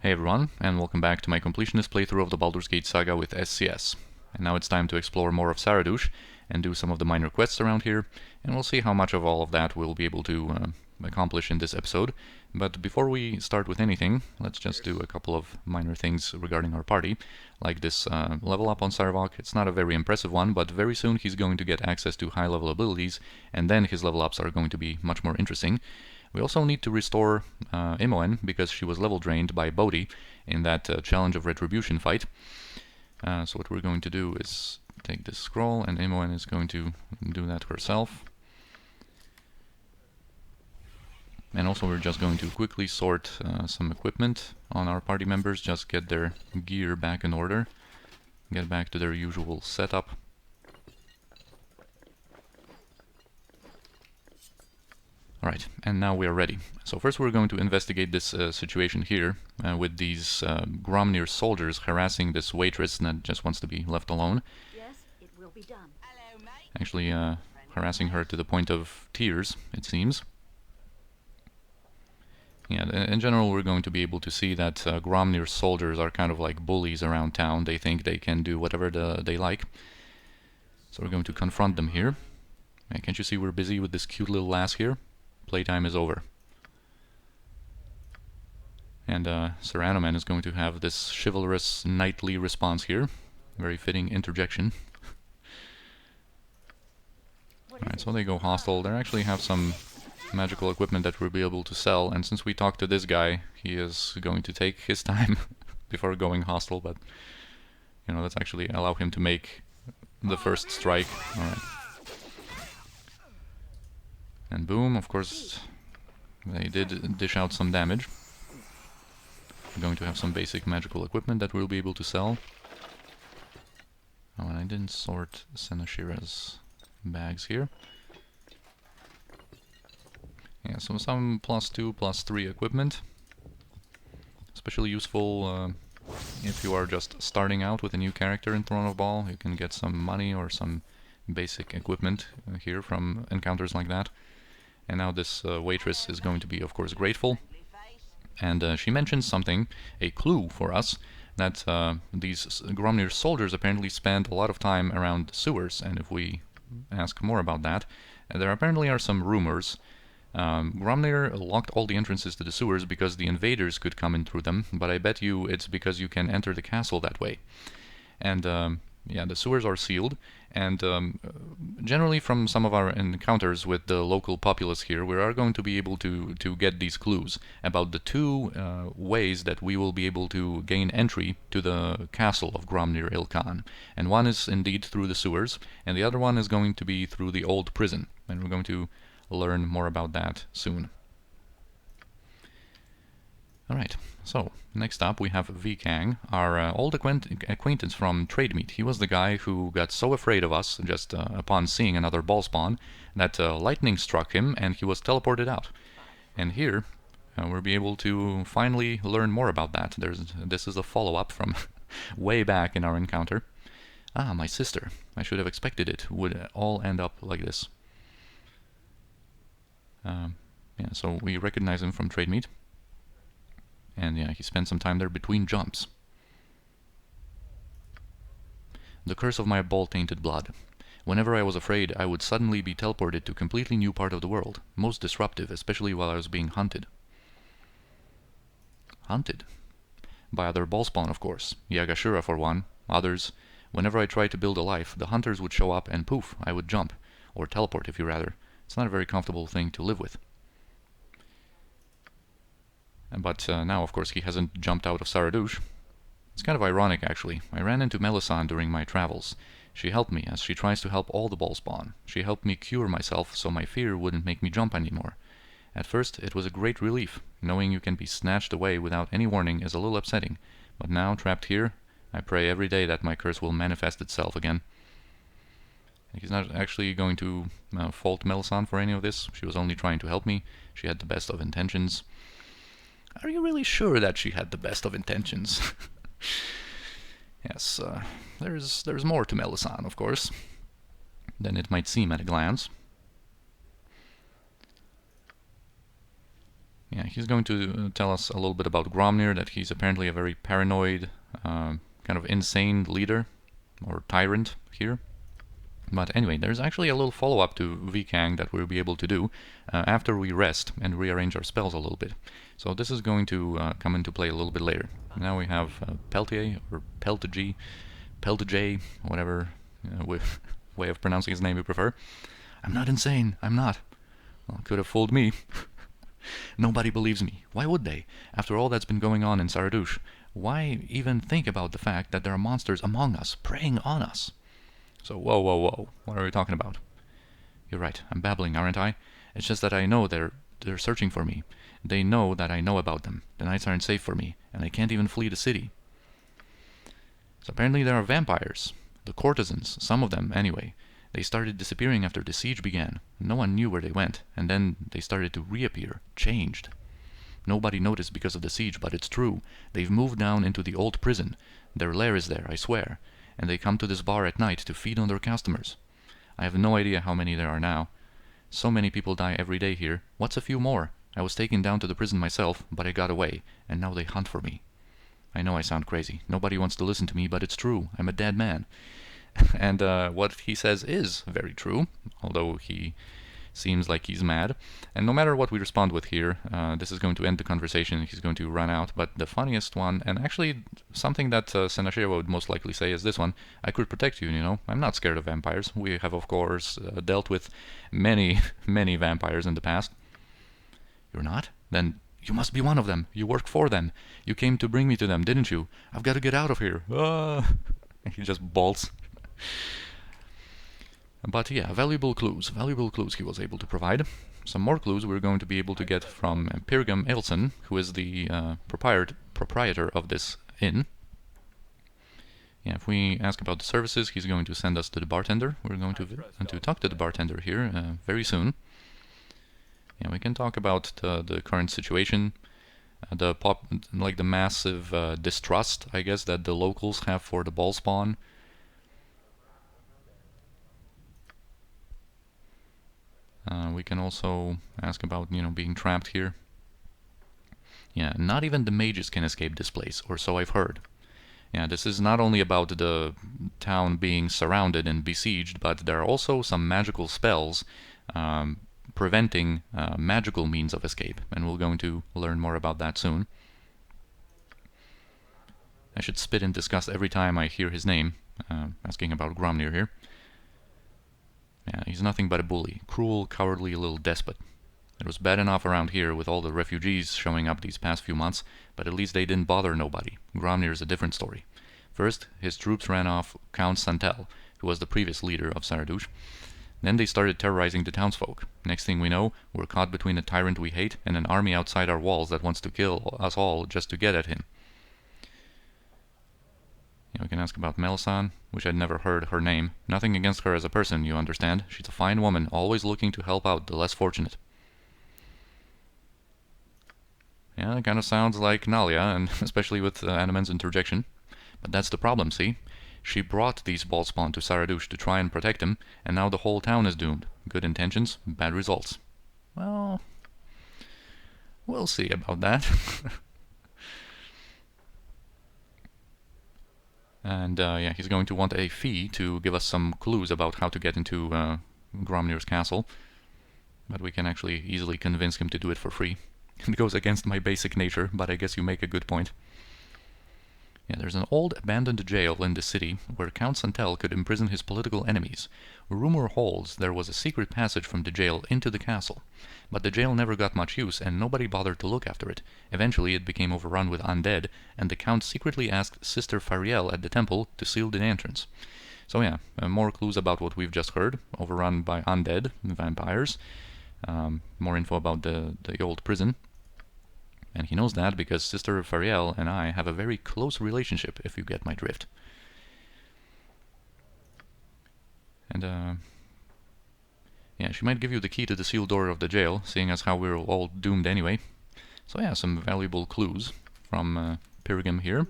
Hey everyone, and welcome back to my Completionist playthrough of the Baldur's Gate Saga with SCS. And now it's time to explore more of Saradush and do some of the minor quests around here, and we'll see how much of all of that we'll be able to accomplish in this episode. But before we start with anything, let's just do a couple of minor things regarding our party, like this level up on Sarvok. It's not a very impressive one, but very soon he's going to get access to high level abilities, and then his level ups are going to be much more interesting. We also need to restore Imoen because she was level drained by Bodhi in that Challenge of Retribution fight. So what we're going to do is take this scroll, and Imoen is going to do that herself. And also we're just going to quickly sort some equipment on our party members, just get their gear back in order, get back to their usual setup. Alright, and now we are ready. So first we're going to investigate this situation here with these Gromnir soldiers harassing this waitress that just wants to be left alone. Yes, it will be done. Hello, mate. Actually harassing her to the point of tears, it seems. Yeah, in general we're going to be able to see that Gromnir soldiers are kind of like bullies around town. They think they can do whatever they like. So we're going to confront them here. Can't you see we're busy with this cute little lass here? Playtime is over. And Sir Anoman is going to have this chivalrous knightly response here. Very fitting interjection. Alright, so they go hostile. They actually have some magical equipment that we'll be able to sell, and since we talked to this guy, he is going to take his time before going hostile, but you know, let's actually allow him to make the first strike. Alright. And boom, of course, they did dish out some damage. We're going to have some basic magical equipment that we'll be able to sell. Oh, and I didn't sort Senashira's bags here. Yeah, so some +2, +3 equipment. Especially useful if you are just starting out with a new character in Throne of Bhaal. You can get some money or some basic equipment here from encounters like that. And now this waitress is going to be, of course, grateful. And she mentions something, a clue for us, that these Gromnir soldiers apparently spend a lot of time around sewers. And if we ask more about that, there apparently are some rumors. Gromnir locked all the entrances to the sewers because the invaders could come in through them, but I bet you it's because you can enter the castle that way. And yeah, the sewers are sealed, and generally from some of our encounters with the local populace here, we are going to be able to get these clues about the two ways that we will be able to gain entry to the castle of Gromnir Ilkhan. And one is indeed through the sewers, and the other one is going to be through the old prison, and we're going to learn more about that soon. Alright, so next up we have Vikang, our old acquaintance from Trade Meet. He was the guy who got so afraid of us just upon seeing another ball spawn that lightning struck him and he was teleported out. And here we'll be able to finally learn more about that. This is a follow-up from way back in our encounter. Ah, my sister. I should have expected it would all end up like this. Yeah, so we recognize him from Trade Meet. And yeah, he spent some time there between jumps. The curse of my ball-tainted blood. Whenever I was afraid, I would suddenly be teleported to a completely new part of the world. Most disruptive, especially while I was being hunted. Hunted? By other ballspawn, of course. Yaga-Shura for one. Others. Whenever I tried to build a life, the hunters would show up and poof, I would jump. Or teleport, if you rather. It's not a very comfortable thing to live with. But now, of course, he hasn't jumped out of Saradush. It's kind of ironic, actually. I ran into Melissan during my travels. She helped me, as she tries to help all the ballspawn. She helped me cure myself, so my fear wouldn't make me jump anymore. At first, it was a great relief. Knowing you can be snatched away without any warning is a little upsetting. But now, trapped here, I pray every day that my curse will manifest itself again. He's not actually going to fault Melissan for any of this. She was only trying to help me. She had the best of intentions. Are you really sure that she had the best of intentions? Yes, there's more to Melissan, of course, than it might seem at a glance. Yeah, he's going to tell us a little bit about Gromnir, that he's apparently a very paranoid, kind of insane leader, or tyrant here. But anyway, there's actually a little follow-up to VKang that we'll be able to do after we rest and rearrange our spells a little bit. So this is going to come into play a little bit later. Now we have Peltier, or Peltier, whatever way of pronouncing his name you prefer. I'm not insane, I'm not. Well, could have fooled me. Nobody believes me. Why would they? After all that's been going on in Saradush, why even think about the fact that there are monsters among us, preying on us? So, whoa, whoa, whoa. What are we talking about? You're right. I'm babbling, aren't I? It's just that I know they're searching for me. They know that I know about them. The nights aren't safe for me, and I can't even flee the city. So apparently there are vampires. The courtesans, some of them anyway. They started disappearing after the siege began. No one knew where they went, and then they started to reappear, changed. Nobody noticed because of the siege, but it's true. They've moved down into the old prison. Their lair is there, I swear. And they come to this bar at night to feed on their customers. I have no idea how many there are now. So many people die every day here. What's a few more? I was taken down to the prison myself, but I got away, and now they hunt for me. I know I sound crazy. Nobody wants to listen to me, but it's true. I'm a dead man. And what he says is very true, although he seems like he's mad. And no matter what we respond with here, this is going to end the conversation. He's going to run out. But the funniest one, and actually something that Senashira would most likely say is this one: I could protect you, you know. I'm not scared of vampires. We have, of course, dealt with many, many vampires in the past. You're not? Then you must be one of them. You work for them. You came to bring me to them, didn't you? I've got to get out of here. He just bolts. But yeah, valuable clues he was able to provide. Some more clues we're going to be able to get from Pirgam Ailson, who is the proprietor of this inn. Yeah, if we ask about the services, he's going to send us to the bartender. We're going to talk to the bartender here very soon. Yeah, we can talk about the current situation, the massive distrust, I guess, that the locals have for the ball spawn. We can also ask about, being trapped here. Yeah, not even the mages can escape this place, or so I've heard. Yeah, this is not only about the town being surrounded and besieged, but there are also some magical spells preventing magical means of escape, and we're going to learn more about that soon. I should spit in disgust every time I hear his name, asking about Gromnir here. Yeah, he's nothing but a bully, cruel, cowardly little despot. It was bad enough around here with all the refugees showing up these past few months, but at least they didn't bother nobody. Gromnir is a different story. First, his troops ran off Count Santel, who was the previous leader of Saradush. Then they started terrorizing the townsfolk. Next thing we know, we're caught between a tyrant we hate and an army outside our walls that wants to kill us all just to get at him. Yeah, we can ask about Melissan, which I'd never heard her name. Nothing against her as a person, you understand. She's a fine woman, always looking to help out the less fortunate. Yeah, it kind of sounds like Nalia, and especially with Animen's interjection. But that's the problem, see? She brought these ballspawn to Saradush to try and protect him, and now the whole town is doomed. Good intentions, bad results. Well, we'll see about that. And yeah, he's going to want a fee to give us some clues about how to get into Gromnir's castle. But we can actually easily convince him to do it for free. It goes against my basic nature, but I guess you make a good point. Yeah, there's an old abandoned jail in the city where Count Santel could imprison his political enemies. Rumor holds there was a secret passage from the jail into the castle, but the jail never got much use and nobody bothered to look after it. Eventually it became overrun with undead, and the Count secretly asked Sister Fariel at the temple to seal the entrance. So yeah, more clues about what we've just heard. Overrun by undead, vampires. More info about the old prison. And he knows that because Sister Fariel and I have a very close relationship, if you get my drift. And, yeah, she might give you the key to the sealed door of the jail, seeing as how we're all doomed anyway. So yeah, some valuable clues from Pirgam here.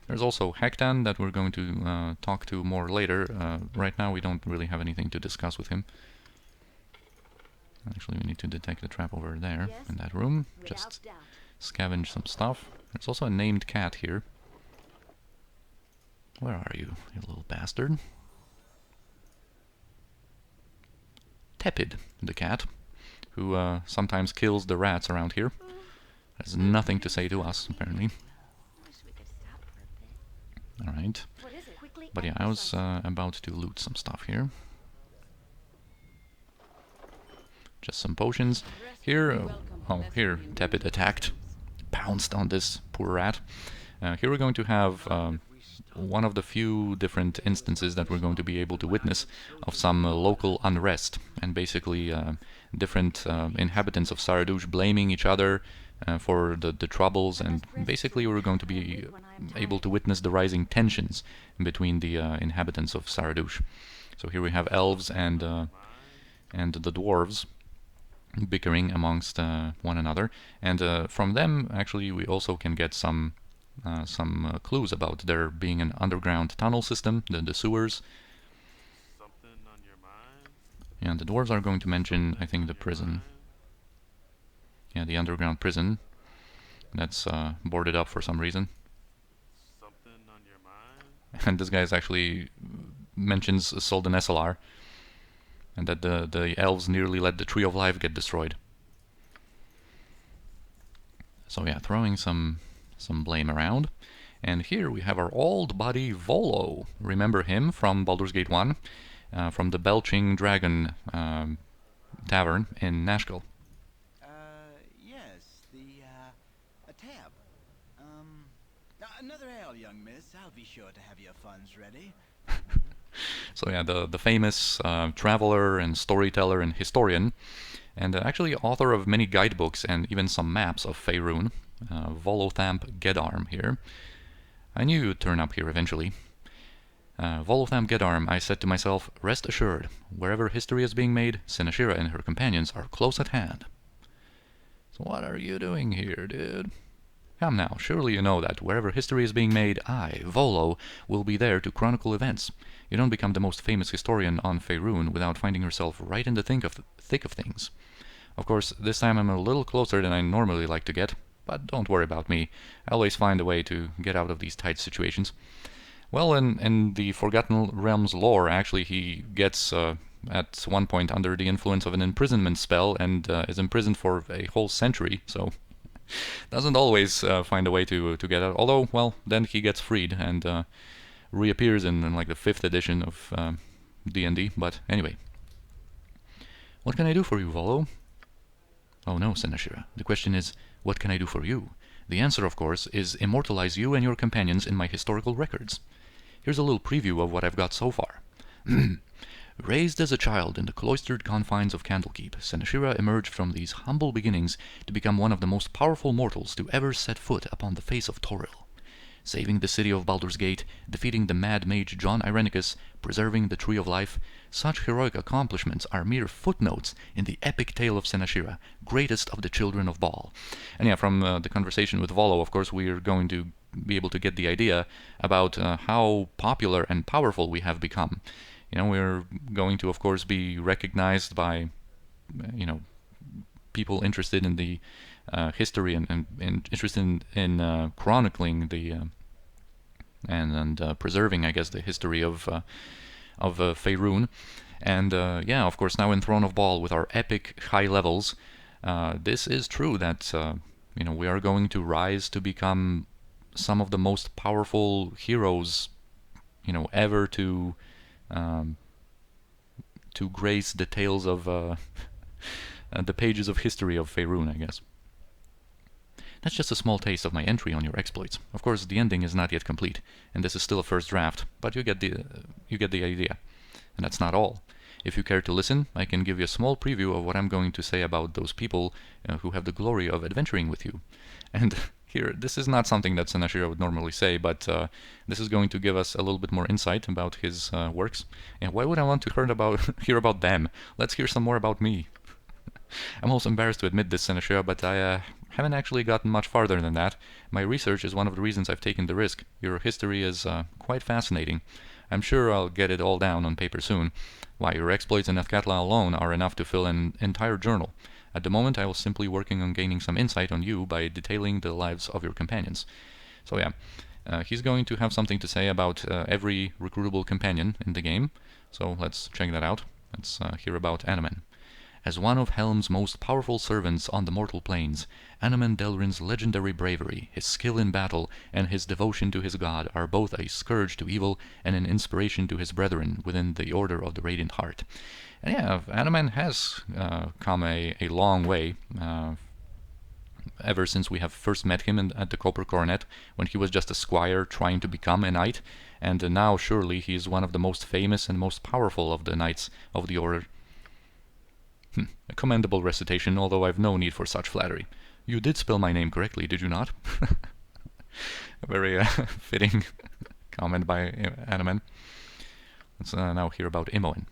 There's also Hektan that we're going to talk to more later. Right now we don't really have anything to discuss with him. Actually, we need to detect the trap over there in that room. Just scavenge some stuff. There's also a named cat here. Where are you, you little bastard? Tepid, the cat, who sometimes kills the rats around here. Has nothing to say to us, apparently. Alright. But yeah, I was about to loot some stuff here. Just some potions. Here, here, Tepid attacked. Pounced on this poor rat. Here we're going to have one of the few different instances that we're going to be able to witness of some local unrest. And basically different inhabitants of Saradush blaming each other for the troubles, and basically we're going to be able to witness the rising tensions between the inhabitants of Saradush. So here we have elves and the dwarves bickering amongst one another, and from them actually we also can get some clues about there being an underground tunnel system, the sewers. Yeah, the dwarves are going to mention, I think, the prison. Yeah, the underground prison that's boarded up for some reason. And this guy actually mentions sold an SLR, and that the elves nearly let the Tree of Life get destroyed. So yeah, throwing some blame around. And here we have our old buddy Volo. Remember him from Baldur's Gate 1, from the Belching Dragon Tavern in Nashkel. Another ale, young miss. I'll be sure to have your funds ready. So yeah, the famous traveler and storyteller and historian, and actually author of many guidebooks and even some maps of Faerun, Volothamp Gedarm here. I knew you'd turn up here eventually. Volothamp Gedarm, I said to myself, rest assured, wherever history is being made, Sinashira and her companions are close at hand. So what are you doing here, dude? Come now, surely you know that wherever history is being made, I, Volo, will be there to chronicle events. You don't become the most famous historian on Faerun without finding yourself right in the thick of things. Of course, this time I'm a little closer than I normally like to get, but don't worry about me. I always find a way to get out of these tight situations. Well, in the Forgotten Realms lore, actually, he gets at one point under the influence of an imprisonment spell and is imprisoned for a whole century, so doesn't always find a way to get out. Although, well, then he gets freed and reappears in like the 5th edition of D&D. But anyway, what can I do for you, Volo? Oh no, Sinashira. The question is, what can I do for you? The answer, of course, is immortalize you and your companions in my historical records. Here's a little preview of what I've got so far. Raised as a child in the cloistered confines of Candlekeep, Sinashira emerged from these humble beginnings to become one of the most powerful mortals to ever set foot upon the face of Toril. Saving the city of Baldur's Gate, defeating the mad mage John Irenicus, preserving the Tree of Life, such heroic accomplishments are mere footnotes in the epic tale of Sinashira, greatest of the children of Bhaal. And yeah, from the conversation with Volo, of course, we are going to be able to get the idea about how popular and powerful we have become. You know, we're going to, of course, be recognized by, people interested in the history and interested in chronicling the and preserving, I guess, the history of Faerun. And yeah, of course, now in Throne of Bhaal with our epic high levels, this is true that we are going to rise to become some of the most powerful heroes, ever to grace the tales of the pages of history of Faerun, I guess. That's just a small taste of my entry on your exploits. Of course, the ending is not yet complete, and this is still a first draft, but you get the idea. And that's not all. If you care to listen, I can give you a small preview of what I'm going to say about those people who have the glory of adventuring with you. And here, this is not something that Sinashira would normally say, but this is going to give us a little bit more insight about his works. And why would I want to hear about them? Let's hear some more about me. I'm also embarrassed to admit this, Sinashira, but I haven't actually gotten much farther than that. My research is one of the reasons I've taken the risk. Your history is quite fascinating. I'm sure I'll get it all down on paper soon. Why, your exploits in Athkatla alone are enough to fill an entire journal. At the moment, I was simply working on gaining some insight on you by detailing the lives of your companions. So yeah, he's going to have something to say about every recruitable companion in the game. So let's check that out. Let's hear about Anomen. As one of Helm's most powerful servants on the mortal planes, Anomen Delrin's legendary bravery, his skill in battle, and his devotion to his god are both a scourge to evil and an inspiration to his brethren within the Order of the Radiant Heart. And yeah, Anomen has come a long way ever since we have first met him at the Copper Coronet, when he was just a squire trying to become a knight, and now surely he is one of the most famous and most powerful of the knights of the Order. A commendable recitation, although I've no need for such flattery. You did spell my name correctly, did you not? A very fitting comment by Anomen. Let's now hear about Imoen.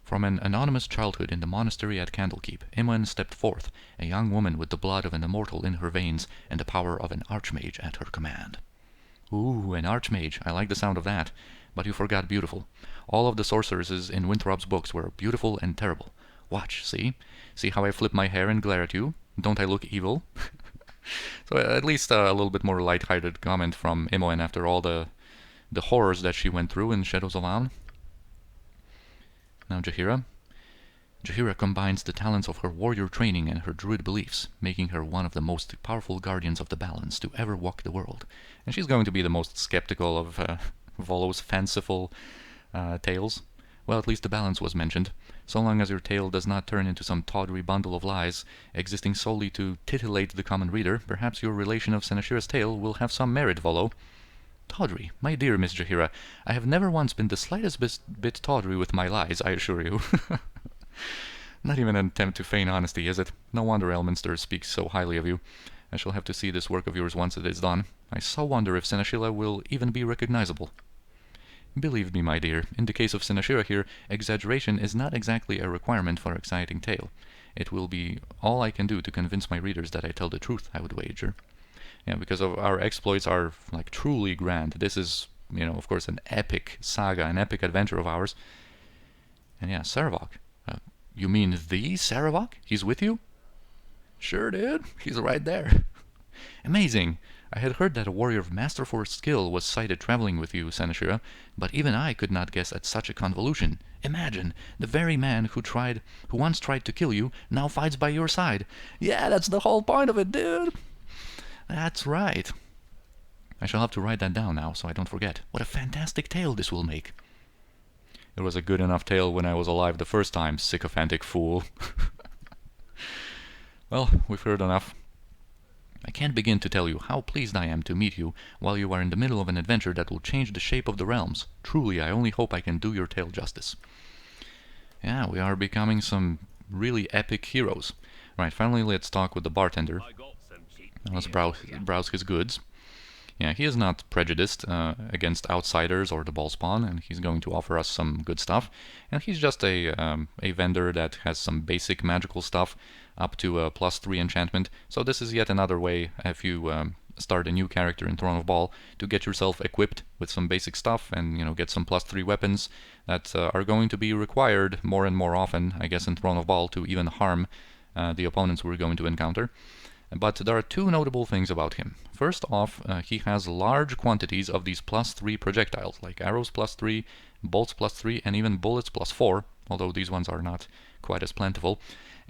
From an anonymous childhood in the monastery at Candlekeep, Imoen stepped forth, a young woman with the blood of an immortal in her veins and the power of an archmage at her command. Ooh, an archmage. I like the sound of that. But you forgot beautiful. All of the sorceresses in Winthrop's books were beautiful and terrible. Watch, see? See how I flip my hair and glare at you? Don't I look evil? So at least a little bit more light-hearted comment from Imoen after all the horrors that she went through in Shadows of Aun. Now Jaheira. Jaheira combines the talents of her warrior training and her druid beliefs, making her one of the most powerful guardians of the balance to ever walk the world. And she's going to be the most skeptical of Volo's fanciful tales. Well, at least the balance was mentioned. So long as your tale does not turn into some tawdry bundle of lies, existing solely to titillate the common reader, perhaps your relation of Senashira's tale will have some merit, Volo. Tawdry, my dear Miss Jaheira, I have never once been the slightest bit tawdry with my lies, I assure you. Not even an attempt to feign honesty, is it? No wonder Elminster speaks so highly of you. I shall have to see this work of yours once it is done. I so wonder if Senashira will even be recognizable. Believe me, my dear, in the case of Senashira here, exaggeration is not exactly a requirement for an exciting tale. It will be all I can do to convince my readers that I tell the truth, I would wager. Yeah, because of our exploits are like truly grand. This is, of course, an epic saga, an epic adventure of ours. And yeah, Saravok. You mean the Saravok? He's with you? Sure, dude. He's right there. Amazing. I had heard that a warrior of masterful skill was sighted traveling with you, Senashira, but even I could not guess at such a convolution. Imagine, the very man who once tried to kill you, now fights by your side. Yeah, that's the whole point of it, dude. That's right. I shall have to write that down now, so I don't forget. What a fantastic tale this will make. It was a good enough tale when I was alive the first time, sycophantic fool. Well, we've heard enough. I can't begin to tell you how pleased I am to meet you while you are in the middle of an adventure that will change the shape of the realms. Truly, I only hope I can do your tale justice. Yeah, we are becoming some really epic heroes. Right, finally let's talk with the bartender. Let's browse his goods. Yeah, he is not prejudiced against outsiders or the ballspawn, and he's going to offer us some good stuff. And he's just a vendor that has some basic magical stuff up to +3 enchantment. So this is yet another way, if you start a new character in Throne of Bhaal, to get yourself equipped with some basic stuff and get some +3 weapons that are going to be required more and more often, I guess, in Throne of Bhaal to even harm the opponents we're going to encounter. But there are two notable things about him. First off, he has large quantities of these +3 projectiles, like arrows +3, bolts +3, and even bullets +4, although these ones are not quite as plentiful.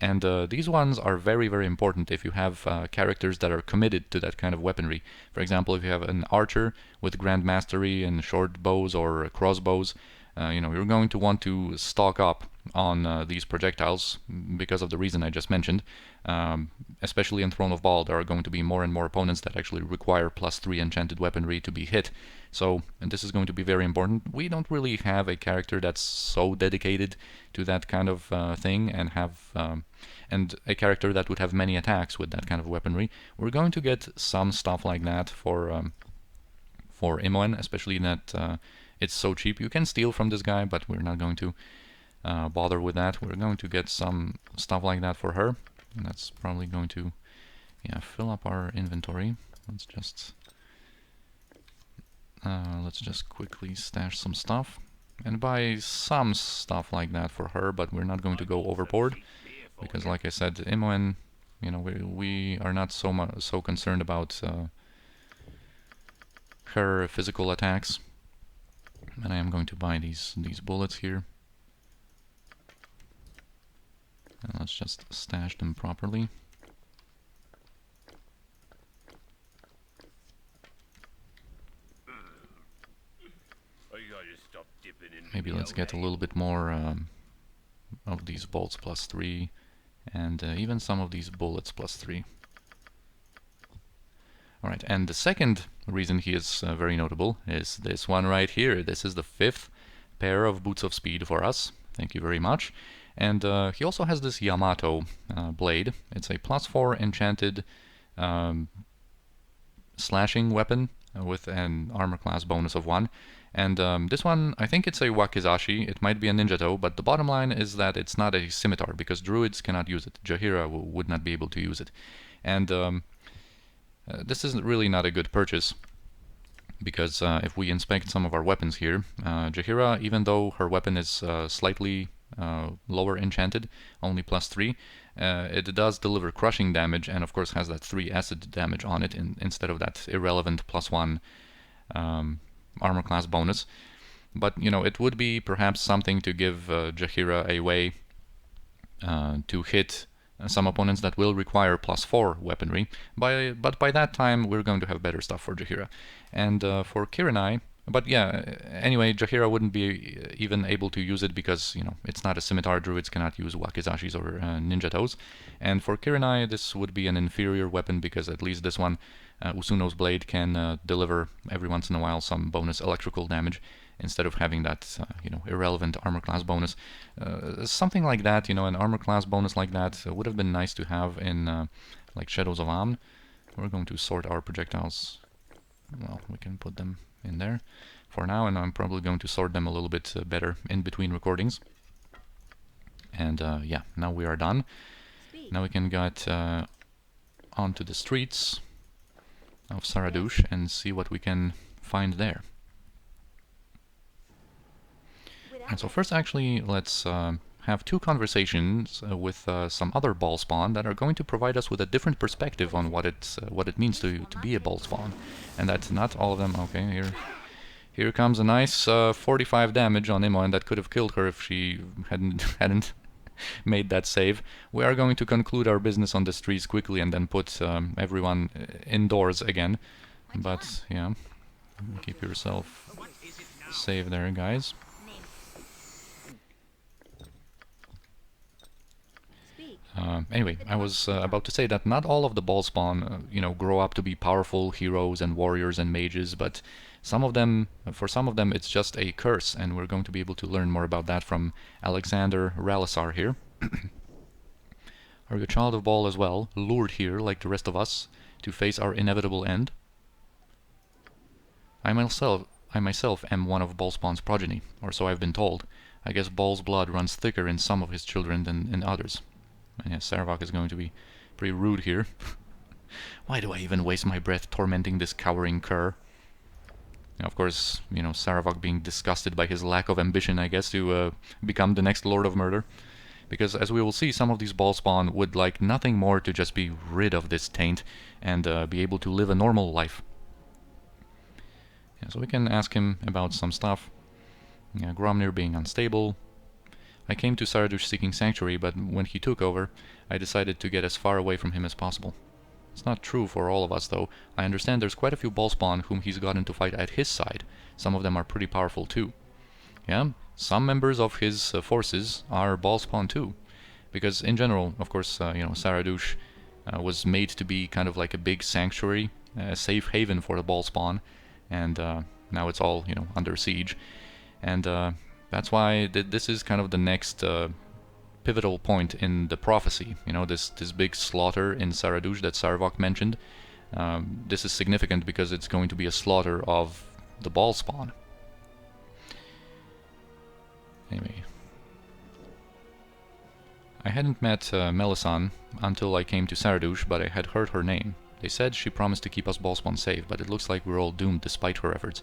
And these ones are very, very important if you have characters that are committed to that kind of weaponry. For example, if you have an archer with grand mastery and short bows or crossbows, you're going to want to stock up on these projectiles because of the reason I just mentioned. Especially in Throne of Bhaal, there are going to be more and more opponents that actually require +3 enchanted weaponry to be hit. So, and this is going to be very important. We don't really have a character that's so dedicated to that kind of thing and and a character that would have many attacks with that kind of weaponry. We're going to get some stuff like that for Imoen, especially that it's so cheap. You can steal from this guy, but we're not going to bother with that. We're going to get some stuff like that for her, and that's probably going to yeah, fill up our inventory. Let's just quickly stash some stuff and buy some stuff like that for her, but we're not going to go overboard because, like I said, Imoen, you know, we are not so concerned about her physical attacks. And I am going to buy these bullets here. And let's just stash them properly. Maybe let's get a little bit more of these bolts +3 and even some of these bullets +3. Alright, and the second reason he is very notable is this one right here. This is the 5th pair of Boots of Speed for us. Thank you very much. And he also has this Yamato blade. It's a +4 enchanted slashing weapon with an armor class bonus of 1. And this one, I think it's a wakizashi. It might be a ninjato, but the bottom line is that it's not a scimitar because druids cannot use it. Jaheira would not be able to use it. And this is really not a good purchase because if we inspect some of our weapons here, Jaheira, even though her weapon is slightly lower enchanted, only +3, it does deliver crushing damage and of course has that 3 acid damage on it instead of that irrelevant +1 armor class bonus. But you know, it would be perhaps something to give Jaheira a way to hit some opponents that will require +4 weaponry. But by that time we're going to have better stuff for Jaheira. And for Kirinai, but yeah, anyway, Jaheira wouldn't be even able to use it because, you know, it's not a scimitar. Druids cannot use wakizashis or ninjatos. And for Kirinai, this would be an inferior weapon because at least this one, Usuno's blade, can deliver every once in a while some bonus electrical damage instead of having that, you know, irrelevant armor class bonus. Something like that, you know, an armor class bonus like that would have been nice to have in like Shadows of Amn. We're going to sort our projectiles. Well, we can put them in there for now, and I'm probably going to sort them a little bit better in between recordings. And yeah, now we are done. Now we can get onto the streets of Saradush and see what we can find there. And so first, actually, let's have 2 conversations with some other ball spawn that are going to provide us with a different perspective on what it means to be a ball spawn. And that's not all of them. Okay, here comes a nice 45 damage on Imo, and that could have killed her if she hadn't made that save. We are going to conclude our business on the streets quickly and then put everyone indoors again. But yeah, keep yourself safe there, guys. Anyway, I was about to say that not all of the ball spawn, you know, grow up to be powerful heroes and warriors and mages, but some of them, for some of them, it's just a curse, and we're going to be able to learn more about that from Alexander Ralisar here. Are you a child of Bhaal as well, lured here, like the rest of us, to face our inevitable end? I myself am one of Bhaalspawn's progeny, or so I've been told. I guess Bhaal's blood runs thicker in some of his children than in others. And yeah, Saravak is going to be pretty rude here. Why do I even waste my breath tormenting this cowering cur? Now, of course, you know, Saravak being disgusted by his lack of ambition, I guess, to become the next Lord of Murder. Because, as we will see, some of these ball spawn would like nothing more to just be rid of this taint and be able to live a normal life. Yeah, so we can ask him about some stuff. Yeah, Gromnir being unstable. I came to Saradush seeking sanctuary, but when he took over, I decided to get as far away from him as possible. It's not true for all of us, though. I understand there's quite a few ballspawn whom he's gotten to fight at his side. Some of them are pretty powerful, too. Yeah, some members of his forces are ballspawn, too. Because, in general, of course, you know, Saradush was made to be kind of like a big sanctuary, a safe haven for the ballspawn, and now it's all, you know, under siege. And that's why this is kind of the next pivotal point in the prophecy. You know, this big slaughter in Saradush that Saravak mentioned. This is significant because it's going to be a slaughter of the ball spawn. Anyway, I hadn't met Melissan until I came to Saradush, but I had heard her name. They said she promised to keep us Ballspawn safe, but it looks like we're all doomed despite her efforts.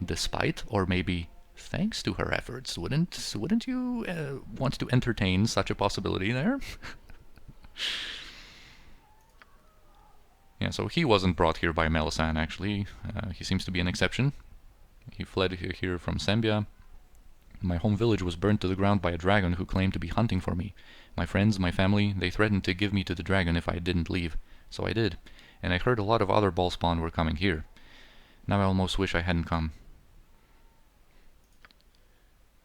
Despite, or maybe thanks to her efforts? Wouldn't you want to entertain such a possibility there? Yeah, so he wasn't brought here by Melissan, actually. He seems to be an exception. He fled here from Sembia. My home village was burned to the ground by a dragon who claimed to be hunting for me. My friends, my family, they threatened to give me to the dragon if I didn't leave. So I did. And I heard a lot of other Ballspawn were coming here. Now I almost wish I hadn't come.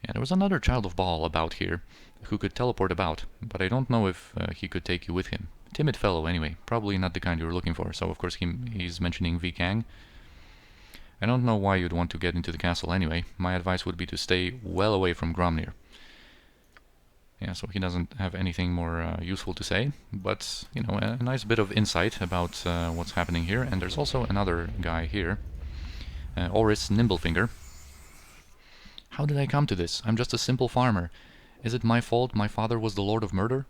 Yeah, there was another child of Bhaal about here who could teleport about, but I don't know if he could take you with him. Timid fellow, anyway. Probably not the kind you were looking for, so of course he's mentioning Vikang. I don't know why you'd want to get into the castle anyway. My advice would be to stay well away from Gromnir. Yeah, so he doesn't have anything more useful to say, but, you know, a nice bit of insight about what's happening here. And there's also another guy here, Oris Nimblefinger. How did I come to this? I'm just a simple farmer. Is it my fault my father was the Lord of Murder?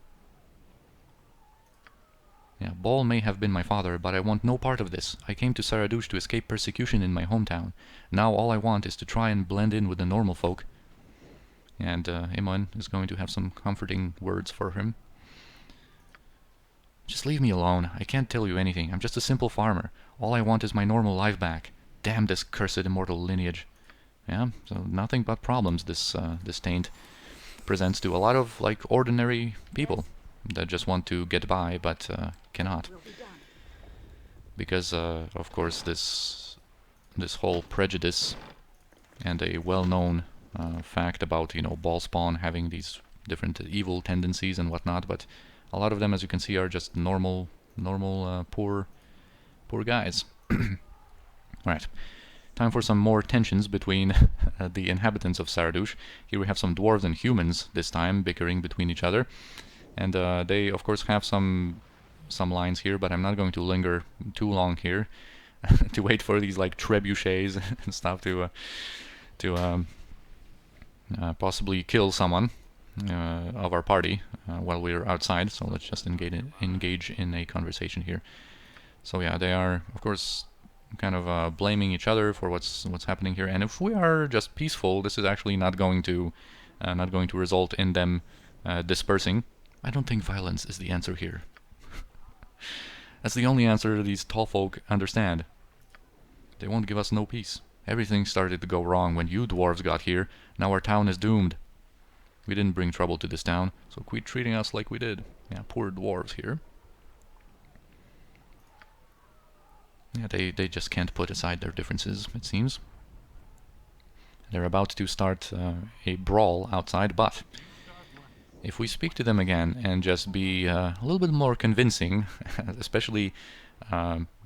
Yeah, Bhaal may have been my father, but I want no part of this. I came to Saradush to escape persecution in my hometown. Now all I want is to try and blend in with the normal folk. And Imon is going to have some comforting words for him. Just leave me alone. I can't tell you anything. I'm just a simple farmer. All I want is my normal life back. Damn this cursed immortal lineage. Yeah, so nothing but problems this taint presents to a lot of, like, ordinary people that just want to get by, but cannot. Because, of course, this whole prejudice and a well-known fact about, you know, Ballspawn having these different evil tendencies and whatnot, but a lot of them, as you can see, are just normal, poor guys. Alright. Time for some more tensions between the inhabitants of Saradush. Here we have some dwarves and humans this time bickering between each other. And they, of course, have some lines here, but I'm not going to linger too long here to wait for these, like, trebuchets and stuff to possibly kill someone of our party while we're outside. So let's just engage in a conversation here. So yeah, they are, of course, kind of blaming each other for what's happening here. And if we are just peaceful, this is actually not going to result in them dispersing. I don't think violence is the answer here. That's the only answer these tall folk understand. They won't give us no peace. Everything started to go wrong when you dwarves got here. Now our town is doomed. We didn't bring trouble to this town, so quit treating us like we did. Yeah, poor dwarves here. Yeah, they just can't put aside their differences, it seems. They're about to start a brawl outside, but if we speak to them again and just be a little bit more convincing, especially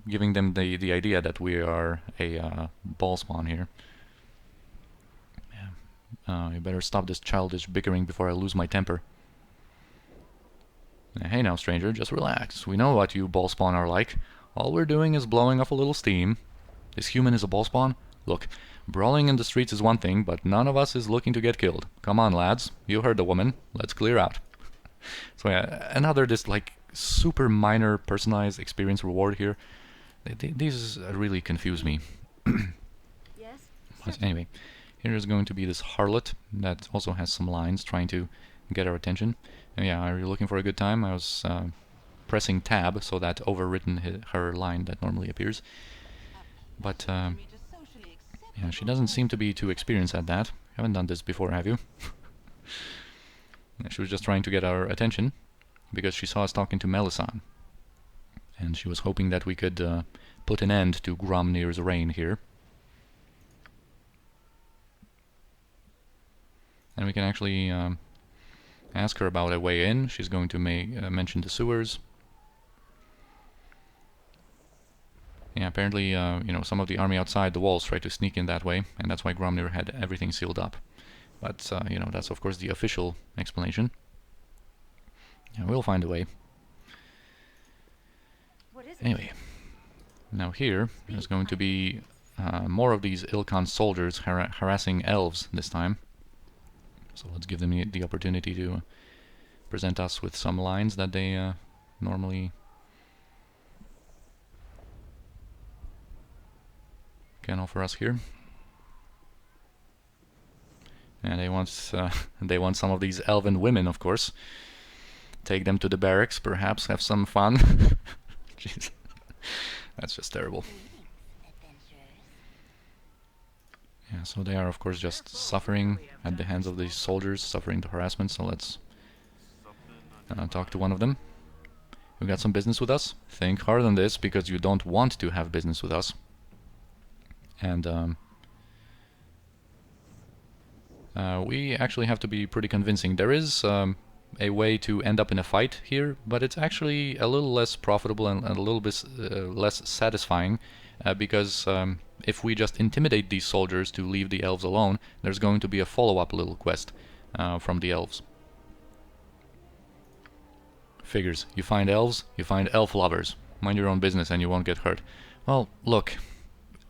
giving them the idea that we are a Ballspawn here. Yeah. You better stop this childish bickering before I lose my temper. Hey now, stranger, just relax. We know what you Ballspawn are like. All we're doing is blowing off a little steam. This human is a Ballspawn? Look, brawling in the streets is one thing, but none of us is looking to get killed. Come on, lads. You heard the woman. Let's clear out. So yeah, another just, like, super minor personalized experience reward here. These really confuse me. Yes? But anyway, here is going to be this harlot that also has some lines trying to get our attention. And yeah, are you looking for a good time? I was pressing tab, so that overwritten her line that normally appears. But yeah, she doesn't seem to be too experienced at that. Haven't done this before, have you? She was just trying to get our attention because she saw us talking to Melissan, and she was hoping that we could put an end to Gromnir's reign here. And we can actually ask her about a way in. She's going to mention the sewers. Yeah, apparently, you know, some of the army outside the walls tried to sneak in that way, and that's why Gromnir had everything sealed up. But, you know, that's of course the official explanation. Yeah, we'll find a way. Anyway, now here there's going to be more of these Ilkhan soldiers harassing elves this time. So let's give them the opportunity to present us with some lines that they normally can offer us here. And they want some of these elven women, of course. Take them to the barracks, perhaps have some fun. Jeez, that's just terrible. Yeah, so they are of course just suffering at the hands of these soldiers, suffering the harassment. So let's talk to one of them. You got some business with us? Think hard on this, because you don't want to have business with us. And we actually have to be pretty convincing. There is a way to end up in a fight here, but it's actually a little less profitable and a little bit less satisfying, because if we just intimidate these soldiers to leave the elves alone, there's going to be a follow-up little quest from the elves. Figures. You find elves, you find elf lovers. Mind your own business and you won't get hurt. Well, look,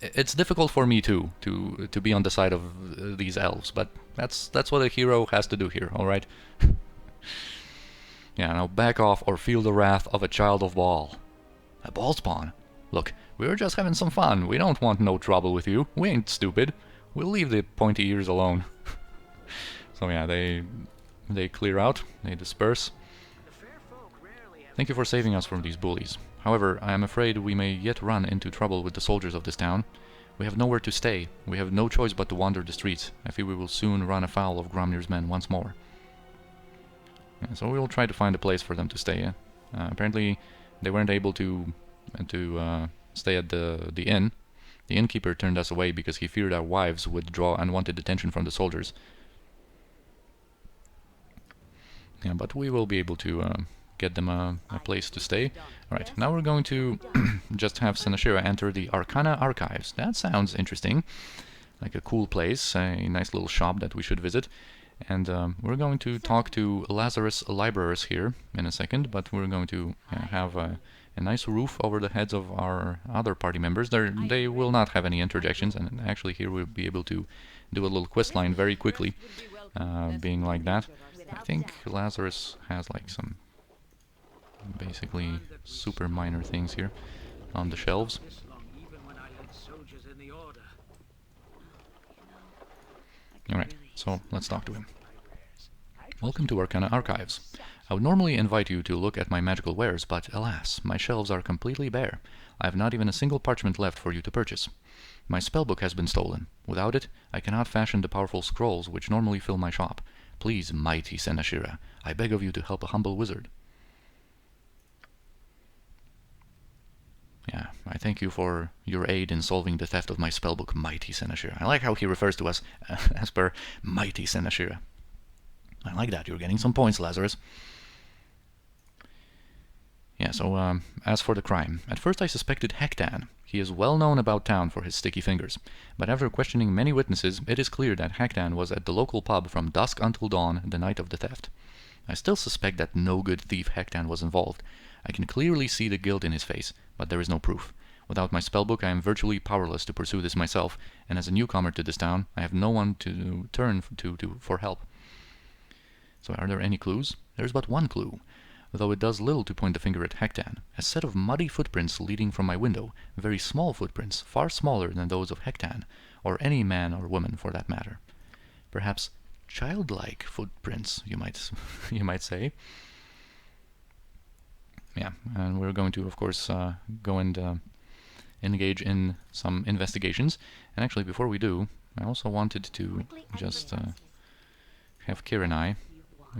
it's difficult for me too to be on the side of these elves, but that's what a hero has to do here, alright? Yeah, now back off or feel the wrath of a child of Bhaal. A Bhaal spawn? Look, we were just having some fun. We don't want no trouble with you. We ain't stupid. We'll leave the pointy ears alone. So yeah, they clear out, they disperse. Thank you for saving us from these bullies. However, I am afraid we may yet run into trouble with the soldiers of this town. We have nowhere to stay. We have no choice but to wander the streets. I fear we will soon run afoul of Gromnir's men once more. Yeah, so we will try to find a place for them to stay. Apparently, they weren't able to stay at the inn. The innkeeper turned us away because he feared our wives would draw unwanted attention from the soldiers. Yeah, but we will be able to get them a place to stay. Alright, now we're going to just have Senashira enter the Arcana Archives. That sounds interesting. Like a cool place, a nice little shop that we should visit. And we're going to talk to Lazarus Librarus here in a second, but we're going to have a nice roof over the heads of our other party members. They will not have any interjections, and actually here we'll be able to do a little quest line very quickly, being like that. I think Lazarus has like some basically super minor things here on the shelves. Alright, so let's talk to him. Welcome to Arcana Archives. I would normally invite you to look at my magical wares, but alas, my shelves are completely bare. I have not even a single parchment left for you to purchase. My spellbook has been stolen. Without it, I cannot fashion the powerful scrolls which normally fill my shop. Please, mighty Senashira, I beg of you to help a humble wizard. Yeah, I thank you for your aid in solving the theft of my spellbook, mighty Senashira. I like how he refers to us as per mighty Senashira. I like that. You're getting some points, Lazarus. Yeah, so as for the crime, at first I suspected Hektan. He is well known about town for his sticky fingers, but after questioning many witnesses, it is clear that Hektan was at the local pub from dusk until dawn the night of the theft. I still suspect that no-good thief Hektan was involved. I can clearly see the guilt in his face, but there is no proof. Without my spellbook, I am virtually powerless to pursue this myself, and as a newcomer to this town, I have no one to turn to for help. So are there any clues? There is but one clue, though it does little to point the finger at Hektan. A set of muddy footprints leading from my window, very small footprints, far smaller than those of Hektan, or any man or woman for that matter. Perhaps childlike footprints, you might say. Yeah, and we're going to, of course, go and engage in some investigations. And actually, before we do, I also wanted to just have Kira and I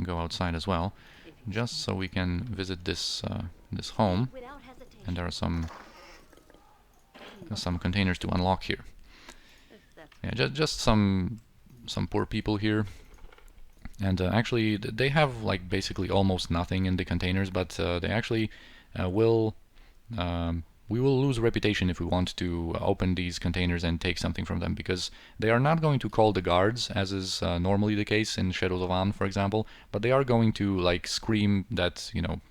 go outside as well, just so we can visit this this home. And there are some containers to unlock here. Yeah, just some poor people here. And actually, they have like basically almost nothing in the containers, but they actually we will lose reputation if we want to open these containers and take something from them, because they are not going to call the guards, as is normally the case in Shadows of An, for example, but they are going to like scream that, you know,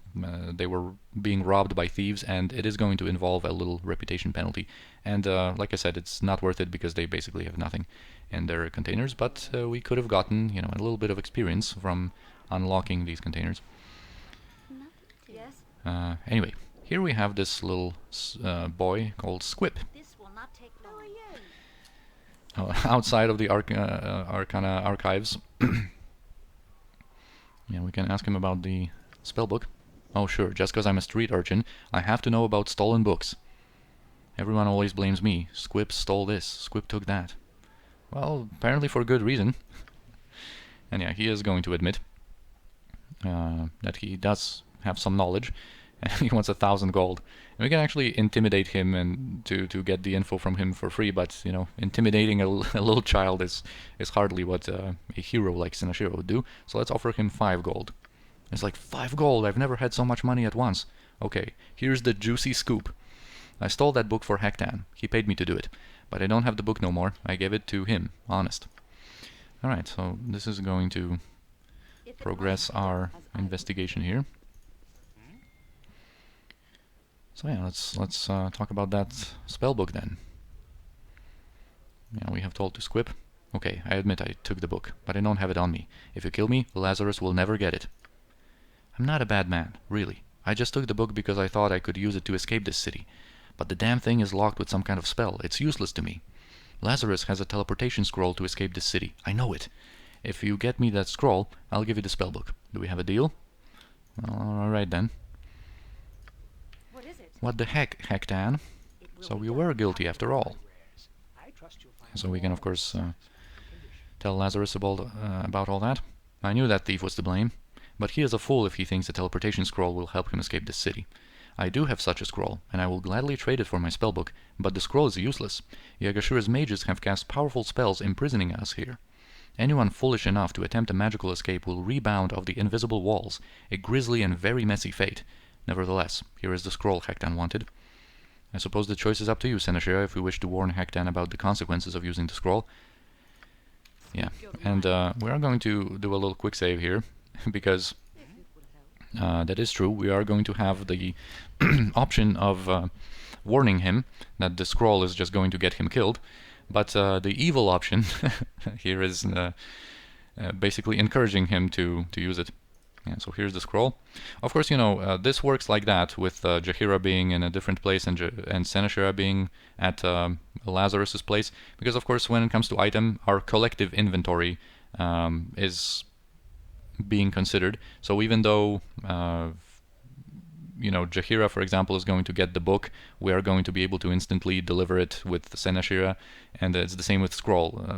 they were being robbed by thieves, and it is going to involve a little reputation penalty. And like I said, it's not worth it because they basically have nothing in their containers, but we could have gotten, you know, a little bit of experience from unlocking these containers. Anyway, here we have this little boy called Squid. This will not take long. Outside of the Arcana Archives. Yeah, we can ask him about the spellbook. Oh sure, just because I'm a street urchin, I have to know about stolen books. Everyone always blames me. Squib stole this, Squib took that. Well, apparently for good reason. And yeah, he is going to admit that he does have some knowledge, and he wants 1,000 gold. And we can actually intimidate him and to get the info from him for free, but, you know, intimidating a little child is hardly what a hero like Sinashiro would do. So let's offer him 5 gold. It's like, 5 gold, I've never had so much money at once. Okay, here's the juicy scoop. I stole that book for Hektan. He paid me to do it. But I don't have the book no more. I gave it to him, honest. Alright, so this is going to progress our investigation here. So yeah, let's talk about that spellbook then. Yeah, we have told to Squib. Okay, I admit I took the book, but I don't have it on me. If you kill me, Lazarus will never get it. I'm not a bad man, really. I just took the book because I thought I could use it to escape this city. But the damn thing is locked with some kind of spell. It's useless to me. Lazarus has a teleportation scroll to escape this city. I know it. If you get me that scroll, I'll give you the spellbook. Do we have a deal? Well, alright then. What is it? What the heck, Hektan? So you were guilty after all. So we can of course tell Lazarus about all that. I knew that thief was to blame. But he is a fool if he thinks the teleportation scroll will help him escape this city. I do have such a scroll, and I will gladly trade it for my spellbook, but the scroll is useless. Yaga-Shura's mages have cast powerful spells imprisoning us here. Anyone foolish enough to attempt a magical escape will rebound off the invisible walls, a grisly and very messy fate. Nevertheless, here is the scroll Hektan wanted. I suppose the choice is up to you, Senashira, if we wish to warn Hektan about the consequences of using the scroll. Yeah, and we are going to do a little quick save here, because that is true. We are going to have the option of warning him that the scroll is just going to get him killed, but the evil option here is basically encouraging him to use it. Yeah, so here's the scroll. Of course, you know, this works like that, with Jaheira being in a different place and Senashira being at Lazarus's place, because of course when it comes to item, our collective inventory is being considered. So even though you know, Jaheira, for example, is going to get the book, we are going to be able to instantly deliver it with Senashira, and it's the same with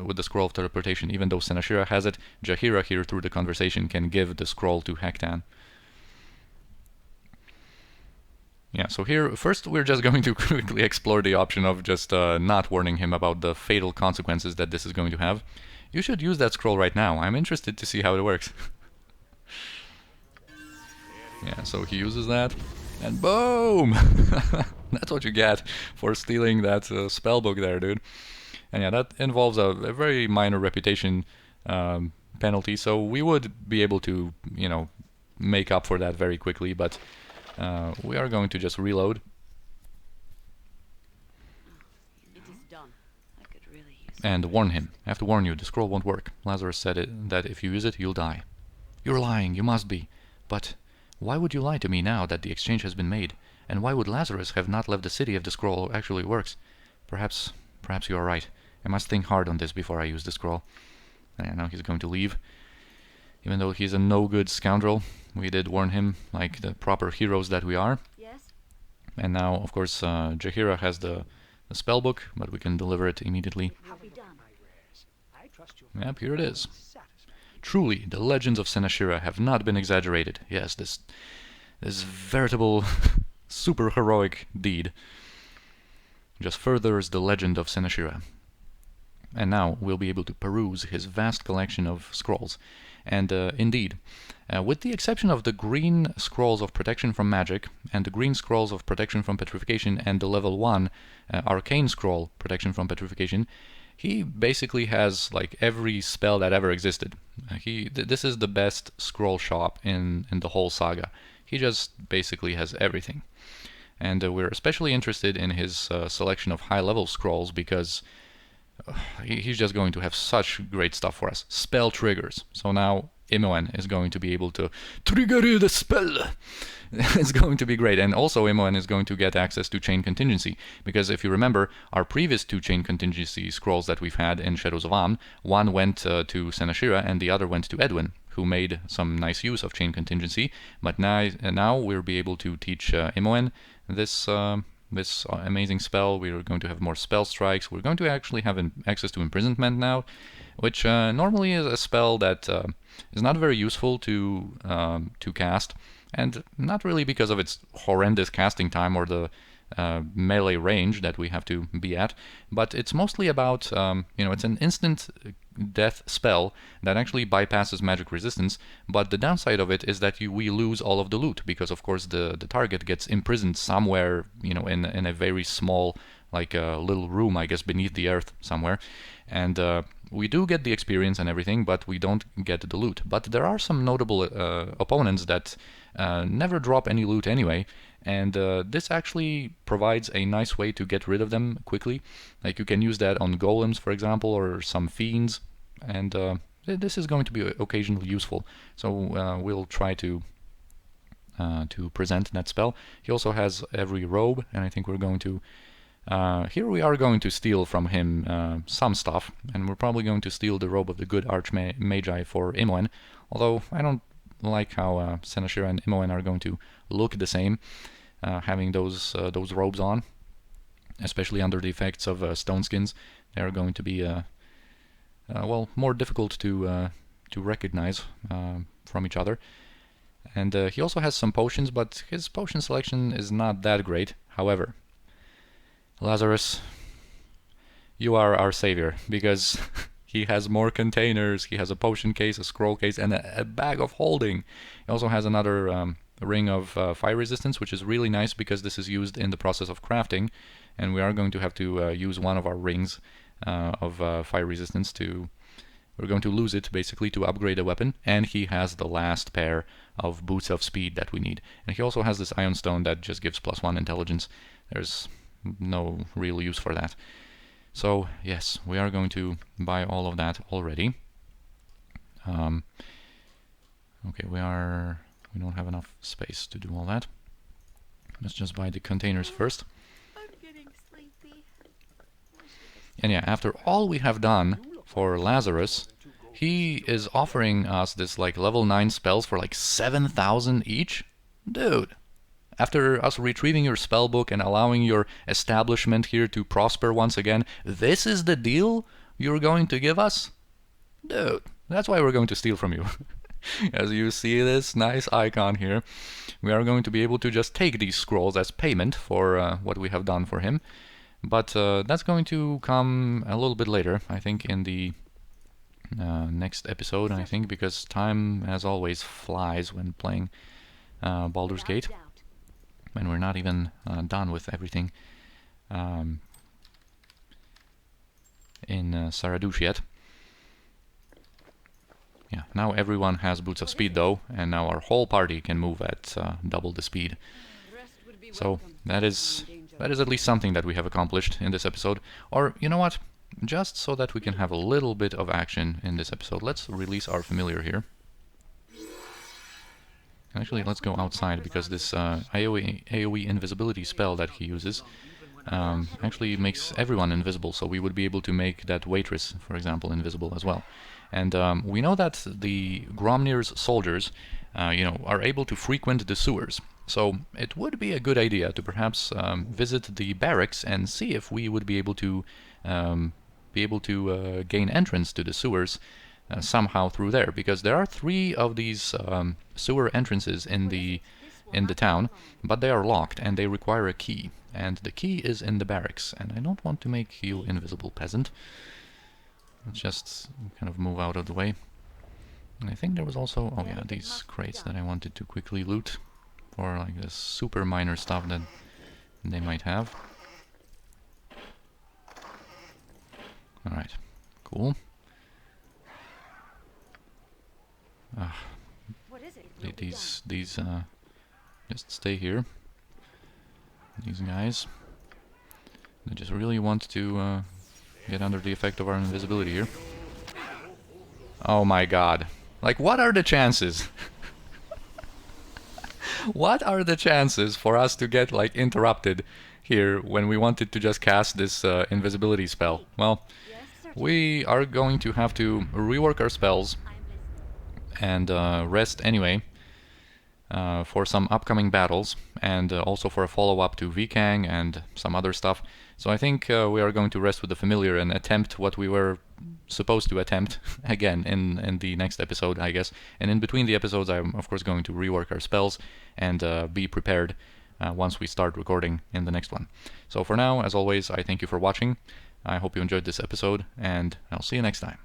with the scroll of teleportation. Even though Senashira has it, Jaheira here through the conversation can give the scroll to Hektan. Yeah, so here, first we're just going to quickly explore the option of just not warning him about the fatal consequences that this is going to have. You should use that scroll right now. I'm interested to see how it works. Yeah, so he uses that, and boom! That's what you get for stealing that spellbook there, dude. And yeah, that involves a very minor reputation penalty, so we would be able to, you know, make up for that very quickly, but we are going to just reload. It is done. I could really use And warn him. I have to warn you, the scroll won't work. Lazarus said that if you use it, you'll die. You're lying, you must be. But why would you lie to me now that the exchange has been made? And why would Lazarus have not left the city if the scroll actually works? Perhaps you are right. I must think hard on this before I use the scroll. And now he's going to leave. Even though he's a no-good scoundrel, we did warn him like the proper heroes that we are. Yes? And now, of course, Jaheira has the spellbook, but we can deliver it immediately. Will be done. Yep, here it is. Truly, the legends of Senashira have not been exaggerated. Yes, this veritable super heroic deed just furthers the legend of Senashira. And now we'll be able to peruse his vast collection of scrolls. And indeed, with the exception of the green scrolls of protection from magic, and the green scrolls of protection from petrification, and the level 1 arcane scroll protection from petrification, he basically has like every spell that ever existed. This is the best scroll shop in the whole saga. He just basically has everything. And we're especially interested in his selection of high-level scrolls because he's just going to have such great stuff for us. Spell triggers. So now Imoen is going to be able to trigger the spell. It's going to be great. And also Imoen is going to get access to Chain Contingency, because if you remember, our previous 2 Chain Contingency scrolls that we've had in Shadows of Amn, one went to Senashira and the other went to Edwin, who made some nice use of Chain Contingency. But now we'll be able to teach Imoen this amazing spell. We're going to have more spell strikes. We're going to actually have access to Imprisonment now, which normally is a spell that is not very useful to cast, and not really because of its horrendous casting time or the melee range that we have to be at, but it's mostly about, it's an instant death spell that actually bypasses magic resistance, but the downside of it is that we lose all of the loot, because of course the target gets imprisoned somewhere, in a very small, like a little room, I guess, beneath the earth somewhere, and we do get the experience and everything, but we don't get the loot. But there are some notable opponents that never drop any loot anyway, and this actually provides a nice way to get rid of them quickly. Like you can use that on golems, for example, or some fiends, and this is going to be occasionally useful. So we'll try to present that spell. He also has every robe, and I think we're going to here we are going to steal from him some stuff, and we're probably going to steal the robe of the good Archmagi for Imoen, although I don't like how Senashira and Imoen are going to look the same, having those robes on, especially under the effects of stone skins. They are going to be well, more difficult to recognize from each other. And he also has some potions, but his potion selection is not that great. However, Lazarus, you are our savior, because he has more containers. He has a potion case, a scroll case, and a bag of holding. He also has another ring of fire resistance, which is really nice because this is used in the process of crafting, and we are going to have to use one of our rings of fire resistance to... We're going to lose it, basically, to upgrade a weapon, and he has the last pair of boots of speed that we need. And he also has this ion stone that just gives +1 intelligence. There's no real use for that. So yes, we are going to buy all of that already. Okay, we don't have enough space to do all that. Let's just buy the containers first. I'm getting sleepy. And yeah, after all we have done for Lazarus, he is offering us this like level 9 spells for like 7,000 each. Dude, after us retrieving your spellbook and allowing your establishment here to prosper once again, this is the deal you're going to give us? Dude, that's why we're going to steal from you. As you see this nice icon here, we are going to be able to just take these scrolls as payment for what we have done for him. But that's going to come a little bit later, I think, in the next episode, I think, because time, as always, flies when playing Baldur's Gate. And we're not even done with everything in Saradush yet. Yeah, now everyone has Boots of Speed though, and now our whole party can move at double the speed. So that is at least something that we have accomplished in this episode. Or, you know what? Just so that we can have a little bit of action in this episode, let's release our familiar here. Actually, let's go outside, because this AoE invisibility spell that he uses actually makes everyone invisible, so we would be able to make that waitress, for example, invisible as well. And we know that the Gromnir's soldiers, are able to frequent the sewers. So it would be a good idea to perhaps visit the barracks and see if we would be able to gain entrance to the sewers somehow through there, because there are 3 of these sewer entrances in the town, but they are locked and they require a key, and the key is in the barracks. And I don't want to make you invisible, peasant. Let's just kind of move out of the way. And I think there was also, oh yeah, these crates that I wanted to quickly loot for like the super minor stuff that they might have. Alright, cool. What is it? These just stay here. These guys, they just really want to get under the effect of our invisibility here. Oh my god. Like, what are the chances? What are the chances for us to get, like, interrupted here when we wanted to just cast this invisibility spell? Well, Yes, sir. we are going to have to rework our spells I'm listening. and rest anyway for some upcoming battles, and also for a follow-up to Vikang and some other stuff. So I think we are going to rest with the familiar and attempt what we were supposed to attempt again in the next episode, I guess. And in between the episodes, I'm of course going to rework our spells and be prepared once we start recording in the next one. So for now, as always, I thank you for watching. I hope you enjoyed this episode, and I'll see you next time.